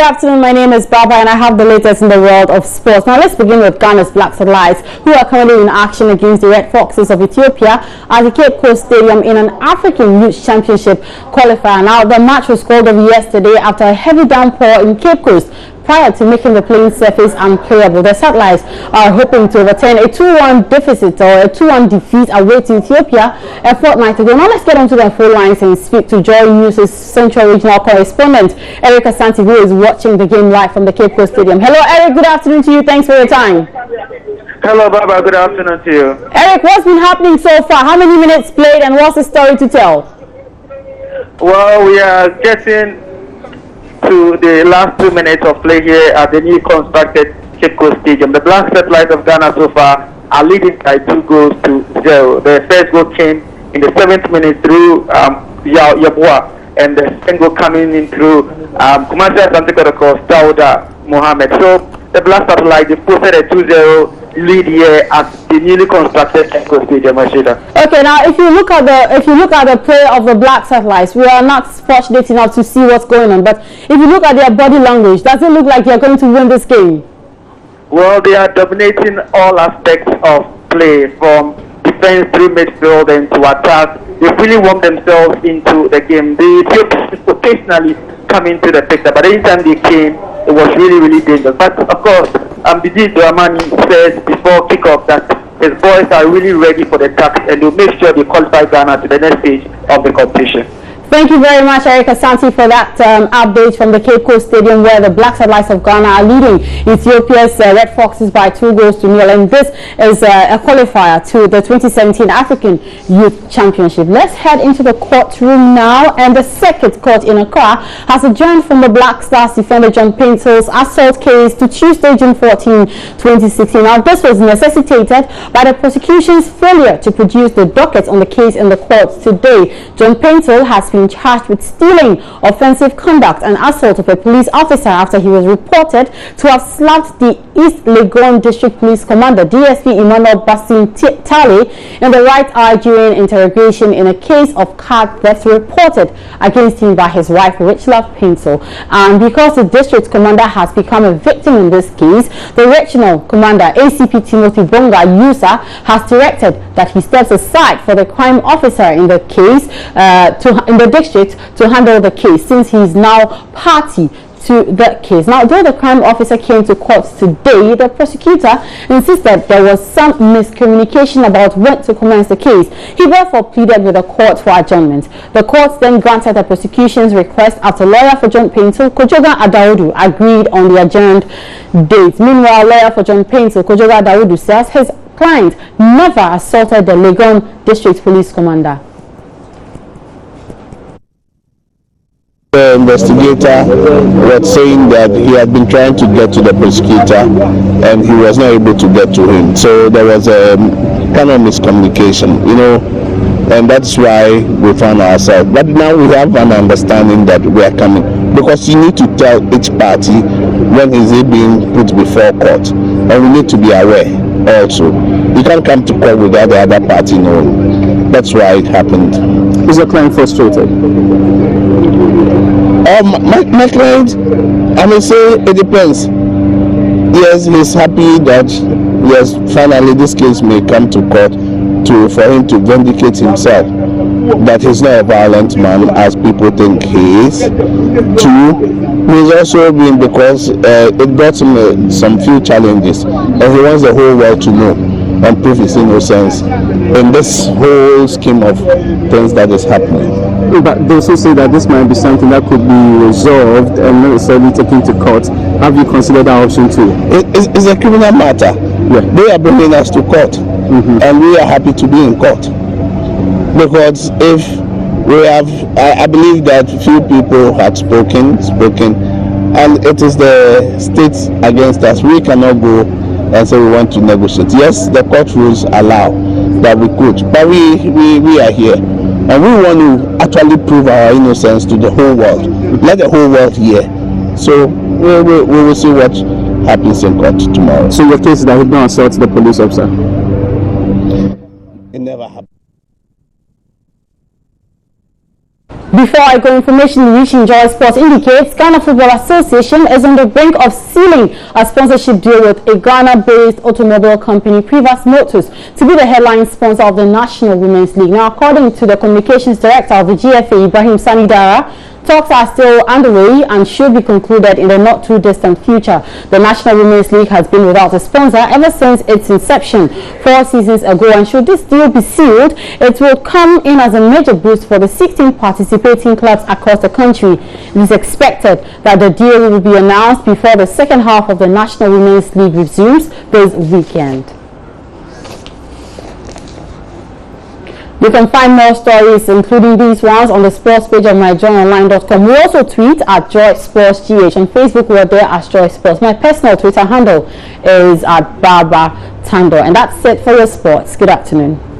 afternoon. My name is Baba and I have the latest in the world of sports. Now let's begin with Ghana's Black Satellites, who are currently in action against the Red Foxes of Ethiopia at the Cape Coast Stadium in an African Youth Championship qualifier. Now the match was called off yesterday after a heavy downpour in Cape Coast, prior to making the playing surface unplayable. The Satellites are hoping to overturn a 2-1 deficit or a 2-1 defeat away to Ethiopia a fortnight ago. Now let's get onto the phone lines and speak to Joy News' Central Regional Correspondent, Eric Asante, who is watching the game live from the Cape Coast Stadium. Hello, Eric. Good afternoon to you. Thanks for your time. Hello, Baba. Good afternoon to you. Eric, what's been happening so far? How many minutes played and what's the story to tell? Well, we are getting to the last 2 minutes of play here at the new constructed Cape Coast Stadium. The Black Satellites of Ghana so far are leading by 2-0. The first goal came in the 7th minute through Yabua, and the second goal coming in through Kumasi Asante Kotoko, Dauda Mohammed. So the Black Satellites, they posted a 2-0 lead here at the newly constructed Cape Coast Stadium. Okay, now if you look at the play of the Black Satellites, we are not fortunate enough to see what's going on, but if you look at their body language, does it look like they're going to win this game? Well, they are dominating all aspects of play, from defense through midfield and to attack. They really warm themselves into the game. The Ethiopians occasionally come into the picture, but anytime they came, it was really dangerous. But of course, Bidi Dramani says before kickoff that his boys are really ready for the task and they'll make sure they qualify Ghana to the next stage of the competition. Thank you very much, Eric Asante, for that update from the Cape Coast Stadium, where the Black Satellites of Ghana are leading Ethiopia's Red Foxes by 2-0. And this is a qualifier to the 2017 African Youth Championship. Let's head into the courtroom now. And the Circuit Court in Accra has adjourned from the Black Stars defender John Paintsil's assault case to Tuesday, June 14, 2016. Now, this was necessitated by the prosecution's failure to produce the docket on the case in the courts today. John Paintsil has been charged with stealing, offensive conduct and assault of a police officer after he was reported to have slapped the East Legon District Police Commander DSP Emmanuel Basim Tale in the right eye during interrogation in a case of card theft reported against him by his wife Richlove Paintsil. And because the district commander has become a victim in this case, the regional commander ACP Timothy Bonga Yusa has directed that he steps aside for the crime officer in the case in the district to handle the case, since he is now party to the case. Now, though the crime officer came to court today, the prosecutor insisted there was some miscommunication about when to commence the case. He therefore pleaded with the court for adjournment. The court then granted the prosecution's request after lawyer for John Paintsil, Kojoga Adaudu, agreed on the adjourned date. Meanwhile, lawyer for John Paintsil, Kojoga Adaudu, says his client never assaulted the Legon District Police Commander. The investigator was saying that he had been trying to get to the prosecutor and he was not able to get to him. So there was a kind of miscommunication, and that's why we found ourselves. But now we have an understanding that we are coming, because you need to tell each party when is it being put before court, and we need to be aware also. You can't come to court without the other party knowing. That's why it happened. Is your client frustrated? My client, I may say it depends. Yes, he's happy that yes, finally this case may come to court for him to vindicate himself, that he's not a violent man as people think he is. Two, he's also been, because it brought him some few challenges, and he wants the whole world to know and prove his innocence in this whole scheme of things that is happening. But they also say that this might be something that could be resolved and not necessarily taken to court. Have you considered that option too? It's a criminal matter. Yeah. They are bringing us to court, and we are happy to be in court. Because if we have, I believe that few people had spoken, and it is the state against us. We cannot go and say we want to negotiate. Yes, the court rules allow that we could, but we are here. And we want to actually prove our innocence to the whole world. Let the whole world hear. So we will see what happens in court tomorrow. So your case is that he did not assault the police officer? It never happened. Before I go, information reaching Joy Sports indicates Ghana Football Association is on the brink of sealing a sponsorship deal with a Ghana-based automobile company, Privas Motors, to be the headline sponsor of the National Women's League. Now, according to the communications director of the GFA, Ibrahim Sanidara, talks are still underway and should be concluded in the not too distant future. The National Women's League has been without a sponsor ever since its inception 4 seasons ago, and should this deal be sealed, it will come in as a major boost for the 16 participating clubs across the country. It is expected that the deal will be announced before the second half of the National Women's League resumes this weekend. You can find more stories, including these ones, on the sports page of myjoyonline.com. We also tweet at Joy Sports GH. On Facebook, we're there as Joy Sports. My personal Twitter handle is at Barbara Tando. And that's it for your sports. Good afternoon.